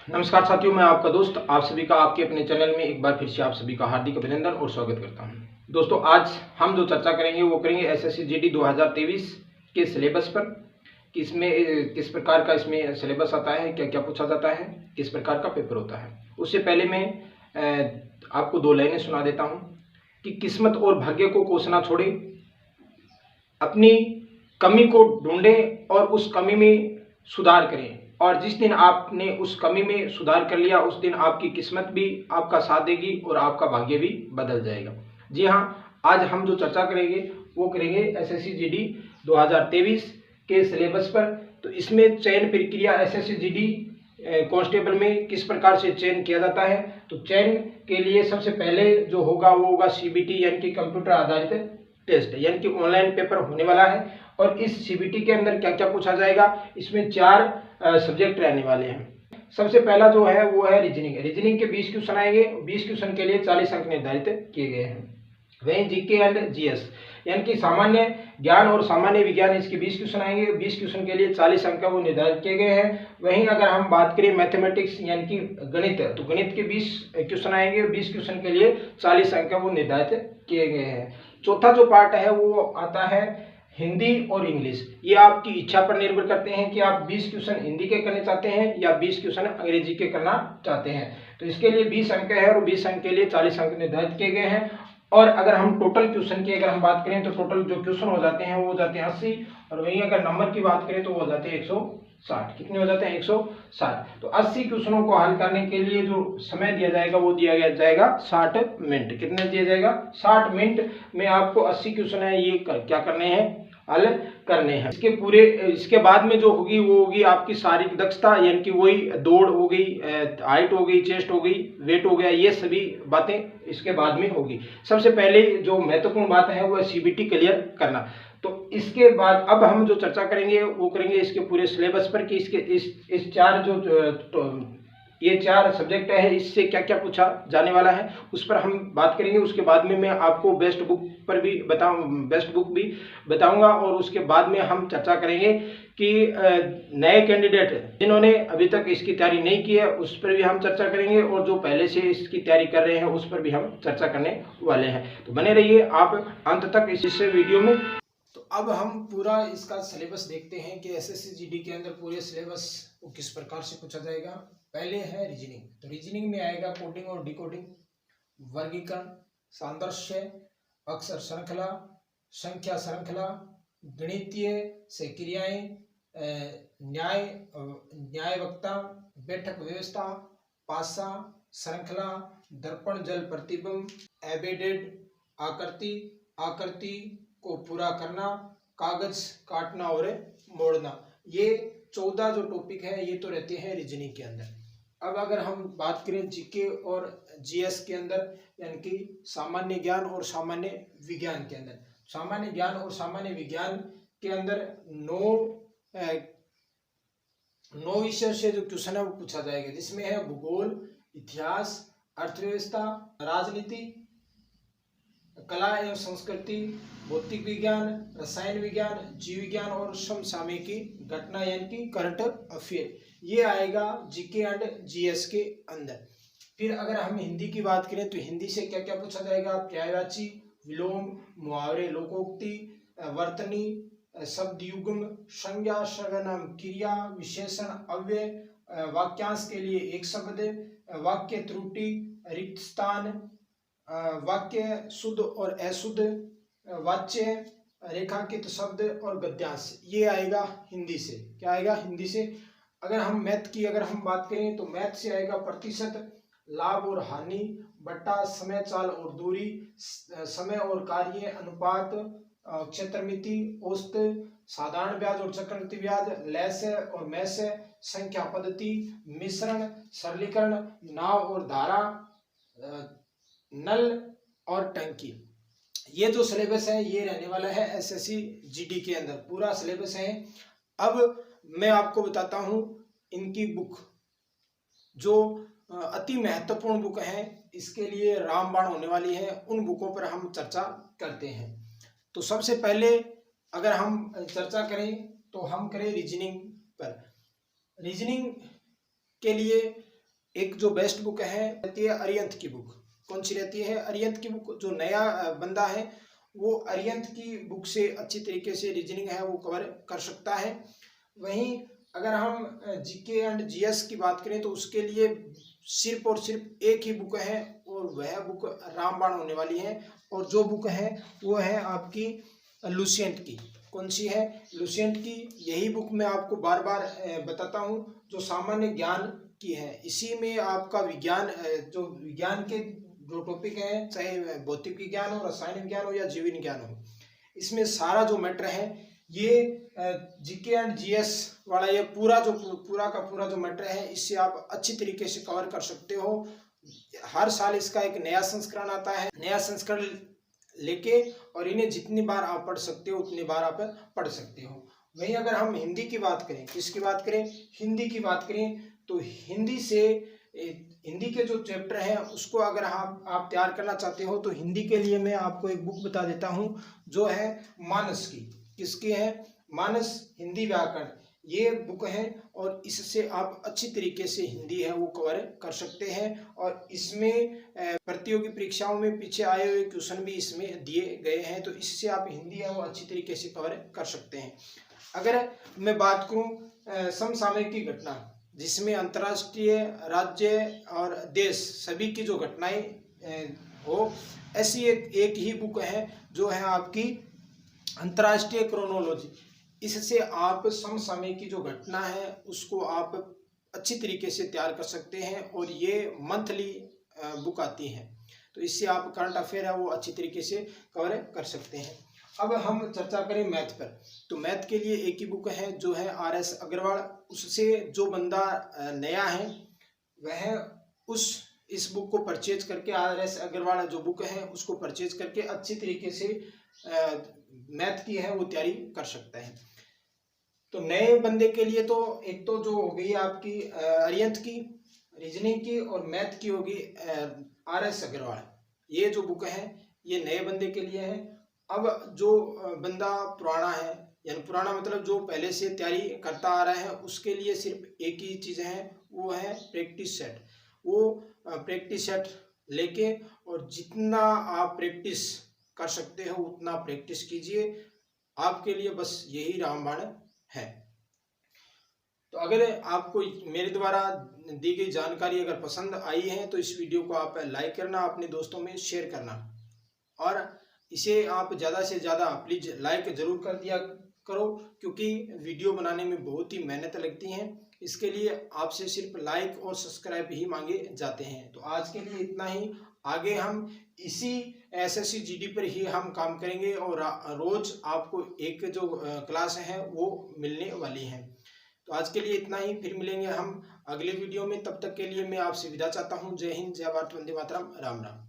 नमस्कार साथियों, मैं आपका दोस्त आप सभी का आपके अपने चैनल में एक बार फिर से आप सभी का हार्दिक अभिनंदन और स्वागत करता हूं। दोस्तों, आज हम जो चर्चा करेंगे वो करेंगे एसएससी जीडी 2023 के सिलेबस पर कि इसमें किस प्रकार का इसमें सिलेबस आता है, क्या क्या पूछा जाता है, किस प्रकार का पेपर होता है। उससे पहले मैं आपको दो लाइनें सुना देता हूँ कि किस्मत और भाग्य को कोसना छोड़े, अपनी कमी को ढूंढें और उस कमी में सुधार करें। और जिस दिन आपने उस कमी में सुधार कर लिया उस दिन आपकी किस्मत भी आपका साथ देगी और आपका भाग्य भी बदल जाएगा। जी हाँ, आज हम जो चर्चा करेंगे वो करेंगे एसएससी जीडी 2023 के सिलेबस पर। तो इसमें चयन प्रक्रिया एसएससी जीडी कांस्टेबल में किस प्रकार से चयन किया जाता है। तो चयन के लिए सबसे पहले जो होगा वो होगा सीबीटी यानी कि कंप्यूटर आधारित टेस्ट, यानी कि ऑनलाइन पेपर होने वाला है। और इस सीबीटी के अंदर क्या क्या पूछा जाएगा, इसमें 4 सब्जेक्ट रहने वाले हैं। सबसे पहला जो है वो है रीजनिंग। रीजनिंग के 20 क्वेश्चन आएंगे। 20 क्वेश्चन के लिए 40 अंक निर्धारित किए गए हैं। वहीं जीके एंड जीएस यानी कि सामान्य ज्ञान और सामान्य विज्ञान, इसके 20 क्वेश्चन आएंगे। 20 क्वेश्चन के लिए 40 अंक वो निर्धारित किए गए हैं। वहीं अगर हम बात करें मैथमेटिक्स यानी कि गणित, तो गणित के 20 क्वेश्चन आएंगे। 20 क्वेश्चन के लिए 40 अंक वो निर्धारित किए गए हैं। चौथा जो पार्ट है वो आता है हिंदी और इंग्लिश। ये आपकी इच्छा पर निर्भर करते हैं कि आप 20 क्वेश्चन हिंदी के करने चाहते हैं या 20 क्वेश्चन अंग्रेजी के करना चाहते हैं। तो इसके लिए 20 अंक है और 20 अंक के लिए 40 अंक निर्धारित किए गए हैं। और अगर हम टोटल क्वेश्चन की अगर हम बात करें तो टोटल जो क्वेश्चन हो जाते हैं वो हो जाते हैं 80। और वहीं अगर नंबर की बात करें तो वो हो जाते हैं 160। कितने हो जाते हैं? 160। तो 80 क्वेश्चनों को हल करने के लिए जो समय दिया जाएगा वो दिया जाएगा 60 मिनट। कितने दिया जाएगा? 60 मिनट में आपको 80 क्वेश्चन है ये क्या करने हैं? हल करने हैं। इसके बाद में जो होगी वो होगी आपकी शारीरिक दक्षता, यानी कि वही दौड़ हो गई, हाइट हो गई, चेस्ट हो गई, वेट हो गया, ये सभी बातें इसके बाद में होगी। सबसे पहले जो महत्वपूर्ण बात है वो सीबीटी क्लियर करना। तो इसके बाद अब हम जो चर्चा करेंगे वो करेंगे इसके पूरे सिलेबस पर कि इसके इस 4 ये 4 सब्जेक्ट है, इससे क्या क्या पूछा जाने वाला है उस पर हम बात करेंगे। उसके बाद में मैं आपको बेस्ट बुक भी बताऊंगा। और उसके बाद में हम चर्चा करेंगे कि नए कैंडिडेट जिन्होंने अभी तक इसकी तैयारी नहीं की है उस पर भी हम चर्चा करेंगे, और जो पहले से इसकी तैयारी कर रहे हैं उस पर भी हम चर्चा करने वाले हैं। तो बने रहिए आप अंत तक इस वीडियो में। तो अब हम पूरा इसका सिलेबस देखते हैं कि एसएससी जीडी के अंदर पूरे सिलेबस को किस प्रकार से पूछा जाएगा। पहले है रीजनिंग। तो रीजनिंग में आएगा कोडिंग और डिकोडिंग, वर्गीकरण, सादृश्य, अक्षर श्रृंखला, संख्या श्रृंखला, गणितीय से क्रियाएं, न्याय वक्ता, बैठक व्यवस्था, पासा, श्रृंखला, दर्पण जल प्रतिबिंब, एबेडेड, आकृति को पूरा करना, कागज काटना और मोड़ना। ये 14 जो टॉपिक है ये तो रहते हैं रीजनिंग के अंदर। अब अगर हम बात करें जीके और जीएस के अंदर, यानी कि सामान्य ज्ञान और सामान्य विज्ञान के अंदर, सामान्य ज्ञान और सामान्य विज्ञान के अंदर 9 विषय से जो क्वेश्चन है वो पूछा जाएगा, जिसमें है भूगोल, इतिहास, अर्थव्यवस्था, राजनीति, कला एवं संस्कृति, भौतिक विज्ञान, रसायन विज्ञान, जीव विज्ञान और समसामयिकी घटना यानी कि करंट अफेयर। ये आएगा जीके एंड जीएस के अंदर। फिर अगर हम हिंदी की बात करें तो हिंदी से क्या क्या पूछा जाएगा? पर्यायवाची, विलोम, मुहावरे, लोकोक्ति, वर्तनी, शब्द युग्म, संज्ञा, सर्वनाम, क्रिया, विशेषण, अव्यय, वाक्यांश के लिए एक शब्द, वाक्य त्रुटि, रिक्त स्थान, वाक्य शुद्ध और अशुद्ध, वाच्य, रेखांकित शब्द और गद्यांश। ये आएगा हिंदी से। क्या आएगा? हिंदी से। अगर हम मैथ की अगर हम बात करें तो मैथ से आएगा प्रतिशत, लाभ और हानि, बट्टा, समय, चाल और दूरी, समय और कार्य, अनुपात, क्षेत्रमिति, औसत, साधारण ब्याज और चक्रवृद्धि ब्याज, लैस और मैस, संख्या पद्धति, मिश्रण, सरलीकरण, नाव और धारा, नल और टंकी। ये जो सिलेबस है ये रहने वाला है एसएससी जीडी के अंदर, पूरा सिलेबस है। अब मैं आपको बताता हूं इनकी बुक, जो अति महत्वपूर्ण बुक है, इसके लिए रामबाण होने वाली है, उन बुकों पर हम चर्चा करते हैं। तो सबसे पहले अगर हम चर्चा करें तो हम करें रीजनिंग पर। रीजनिंग के लिए एक जो बेस्ट बुक है रहती है अरिहंत की बुक। कौन सी रहती है? अरिहंत की बुक। जो नया बंदा है वो अरिहंत की बुक से अच्छी तरीके से रीजनिंग है वो कवर कर सकता है। वहीं अगर हम जीके एंड जीएस की बात करें तो उसके लिए सिर्फ और सिर्फ एक ही बुक है और वह बुक रामबाण होने वाली है। और जो बुक है वो है आपकी लुसेंट की। कौन सी है? लुसेंट की। यही बुक मैं आपको बार बार बताता हूँ, जो सामान्य ज्ञान की है। इसी में आपका विज्ञान जो विज्ञान के जो टॉपिक हैं, चाहे भौतिक विज्ञान हो, रसायन विज्ञान हो या जीव विज्ञान हो, इसमें सारा जो मैटर है ये जीके एंड जीएस वाला ये पूरा का पूरा जो मैटर है, इससे आप अच्छी तरीके से कवर कर सकते हो। हर साल इसका एक नया संस्करण आता है। नया संस्करण लेके और इन्हें जितनी बार आप पढ़ सकते हो उतनी बार आप पढ़ सकते हो। वहीं अगर हम हिंदी की बात करें, किसकी बात करें? हिंदी की बात करें तो हिंदी से हिंदी के जो चैप्टर हैं उसको अगर आप तैयार करना चाहते हो तो हिंदी के लिए मैं आपको एक बुक बता देता हूं जो है मानस की। किसकी है? मानस हिंदी व्याकरण। ये बुक है और इससे आप अच्छी तरीके से हिंदी है वो कवर कर सकते हैं। और इसमें प्रतियोगी परीक्षाओं में पीछे आए हुए क्वेश्चन भी इसमें दिए गए हैं, तो इससे आप हिंदी है वो अच्छी तरीके से कवर कर सकते हैं। अगर मैं बात करूं समसामयिक की घटना, जिसमें अंतर्राष्ट्रीय, राज्य और देश सभी की जो घटनाएं हो, ऐसी एक ही बुक है जो है आपकी अंतर्राष्ट्रीय क्रोनोलॉजी। इससे आप समसामयिक की जो घटना है उसको आप अच्छी तरीके से तैयार कर सकते हैं और ये मंथली बुक आती है, तो इससे आप करंट अफेयर है वो अच्छी तरीके से कवर कर सकते हैं। अब हम चर्चा करें मैथ पर, तो मैथ के लिए एक ही बुक है जो है RS अग्रवाल। उससे जो बंदा नया है वह इस बुक को परचेज करके, RS अग्रवाल जो बुक है उसको परचेज करके अच्छी तरीके से मैथ की है वो तैयारी कर सकता है। तो नए बंदे के लिए तो एक तो जो हो गई आपकी अरिहंत की, रीजनिंग की, और मैथ की होगी RS अग्रवाल। ये जो बुक है ये नए बंदे के लिए है। अब जो बंदा पुराना है, यानी पुराना मतलब जो पहले से तैयारी करता आ रहा है, उसके लिए सिर्फ एक ही चीज़ है, वो है प्रैक्टिस सेट। वो प्रैक्टिस सेट लेके और जितना आप प्रैक्टिस कर सकते हो उतना प्रैक्टिस कीजिए। आपके लिए बस यही रामबाण है। तो अगर आपको मेरे द्वारा दी गई जानकारी अगर पसंद आई है तो इस वीडियो को आप लाइक करना, अपने दोस्तों में शेयर करना, और इसे आप ज़्यादा से ज़्यादा प्लीज़ लाइक ज़रूर कर दिया करो, क्योंकि वीडियो बनाने में बहुत ही मेहनत लगती है। इसके लिए आपसे सिर्फ लाइक और सब्सक्राइब ही मांगे जाते हैं। तो आज के लिए इतना ही। आगे हम इसी SSC GD पर ही हम काम करेंगे और रोज़ आपको एक जो क्लास है वो मिलने वाली है। तो आज के लिए इतना ही, फिर मिलेंगे हम अगले वीडियो में। तब तक के लिए मैं आपसे विदा चाहता हूँ। जय हिंद, जय भारत, वंदे मातरम, राम राम।